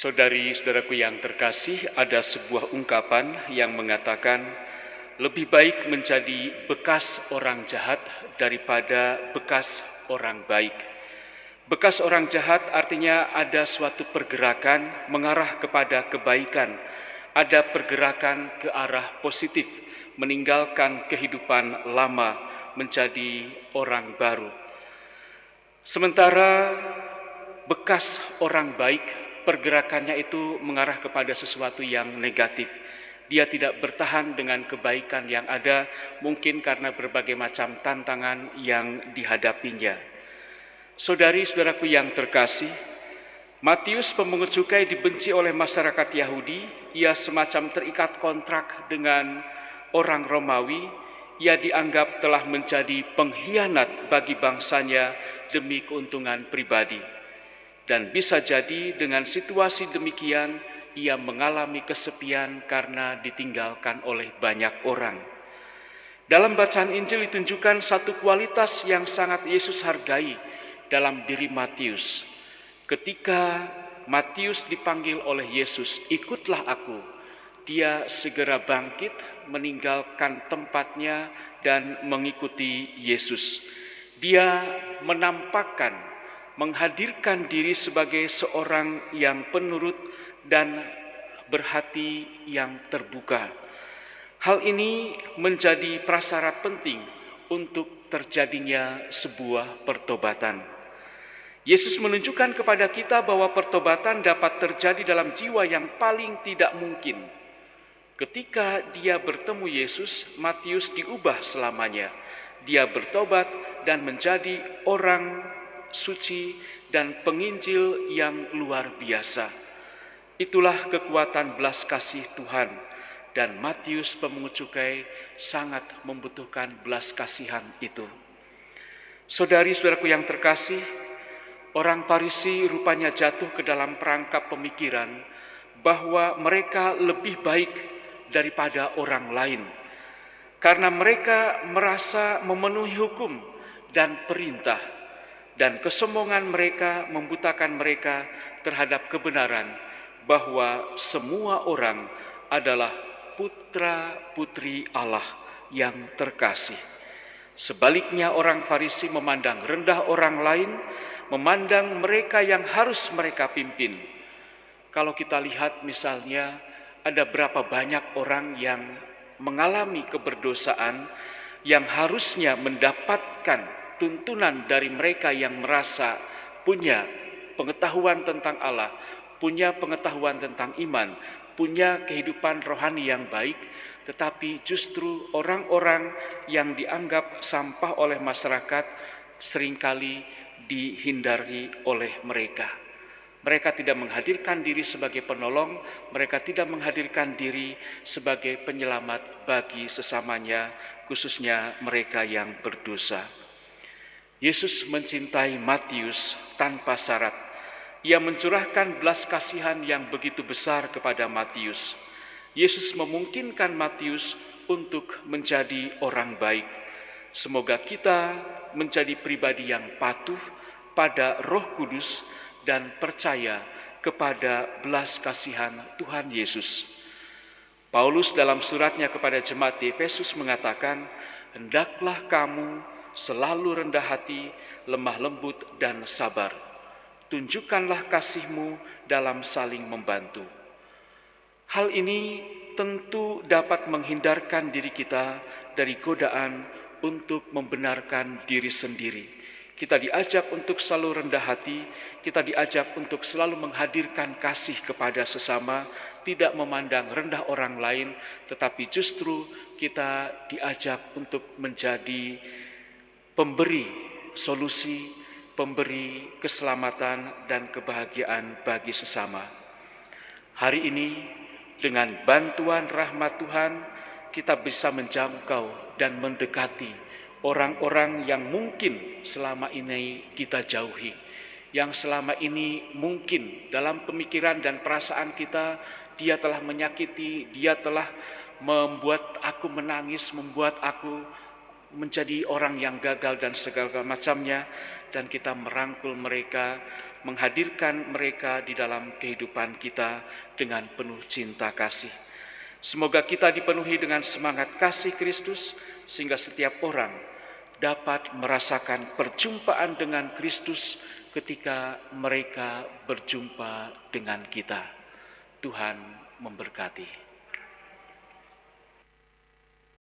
Saudari-saudaraku yang terkasih, ada sebuah ungkapan yang mengatakan lebih baik menjadi bekas orang jahat daripada bekas orang baik. Bekas orang jahat artinya ada suatu pergerakan mengarah kepada kebaikan, ada pergerakan ke arah positif, meninggalkan kehidupan lama menjadi orang baru. Sementara bekas orang baik, pergerakannya itu mengarah kepada sesuatu yang negatif. Dia tidak bertahan dengan kebaikan yang ada, mungkin karena berbagai macam tantangan yang dihadapinya. Saudari-saudaraku yang terkasih, Matius pemungut cukai dibenci oleh masyarakat Yahudi. Ia semacam terikat kontrak dengan orang Romawi. Ia dianggap telah menjadi pengkhianat bagi bangsanya demi keuntungan pribadi. Dan bisa jadi dengan situasi demikian, ia mengalami kesepian karena ditinggalkan oleh banyak orang. Dalam bacaan Injil ditunjukkan satu kualitas yang sangat Yesus hargai dalam diri Matius. Ketika Matius dipanggil oleh Yesus, "Ikutlah aku," dia segera bangkit, meninggalkan tempatnya dan mengikuti Yesus. Dia menampakkan, menghadirkan diri sebagai seorang yang penurut dan berhati yang terbuka. Hal ini menjadi prasyarat penting untuk terjadinya sebuah pertobatan. Yesus menunjukkan kepada kita bahwa pertobatan dapat terjadi dalam jiwa yang paling tidak mungkin. Ketika dia bertemu Yesus, Matius diubah selamanya. Dia bertobat dan menjadi orang suci dan penginjil yang luar biasa. Itulah kekuatan belas kasih Tuhan, dan Matius pemungut cukai sangat membutuhkan belas kasihan itu. Saudari-saudaraku yang terkasih, orang Farisi rupanya jatuh ke dalam perangkap pemikiran bahwa mereka lebih baik daripada orang lain, karena mereka merasa memenuhi hukum dan perintah, dan kesombongan mereka membutakan mereka terhadap kebenaran bahwa semua orang adalah putra-putri Allah yang terkasih. Sebaliknya, orang Farisi memandang rendah orang lain, memandang mereka yang harus mereka pimpin. Kalau kita lihat misalnya, ada berapa banyak orang yang mengalami keberdosaan yang harusnya mendapatkan tuntunan dari mereka yang merasa punya pengetahuan tentang Allah, punya pengetahuan tentang iman, punya kehidupan rohani yang baik, tetapi justru orang-orang yang dianggap sampah oleh masyarakat seringkali dihindari oleh mereka. Mereka tidak menghadirkan diri sebagai penolong, mereka tidak menghadirkan diri sebagai penyelamat bagi sesamanya, khususnya mereka yang berdosa. Yesus mencintai Matius tanpa syarat. Ia mencurahkan belas kasihan yang begitu besar kepada Matius. Yesus memungkinkan Matius untuk menjadi orang baik. Semoga kita menjadi pribadi yang patuh pada Roh Kudus dan percaya kepada belas kasihan Tuhan Yesus. Paulus dalam suratnya kepada jemaat di Efesus mengatakan, "Hendaklah kamu selalu rendah hati, lemah lembut dan sabar. Tunjukkanlah kasihmu dalam saling membantu." Hal ini tentu dapat menghindarkan diri kita dari godaan untuk membenarkan diri sendiri. Kita diajak untuk selalu rendah hati, kita diajak untuk selalu menghadirkan kasih kepada sesama, tidak memandang rendah orang lain, tetapi justru kita diajak untuk menjadi pemberi solusi, pemberi keselamatan dan kebahagiaan bagi sesama. Hari ini, dengan bantuan rahmat Tuhan, kita bisa menjangkau dan mendekati orang-orang yang mungkin selama ini kita jauhi, yang selama ini mungkin dalam pemikiran dan perasaan kita, dia telah menyakiti, dia telah membuat aku menangis, membuat aku menjadi orang yang gagal dan segala macamnya, dan kita merangkul mereka, menghadirkan mereka di dalam kehidupan kita dengan penuh cinta kasih. Semoga kita dipenuhi dengan semangat kasih Kristus, sehingga setiap orang dapat merasakan perjumpaan dengan Kristus ketika mereka berjumpa dengan kita. Tuhan memberkati.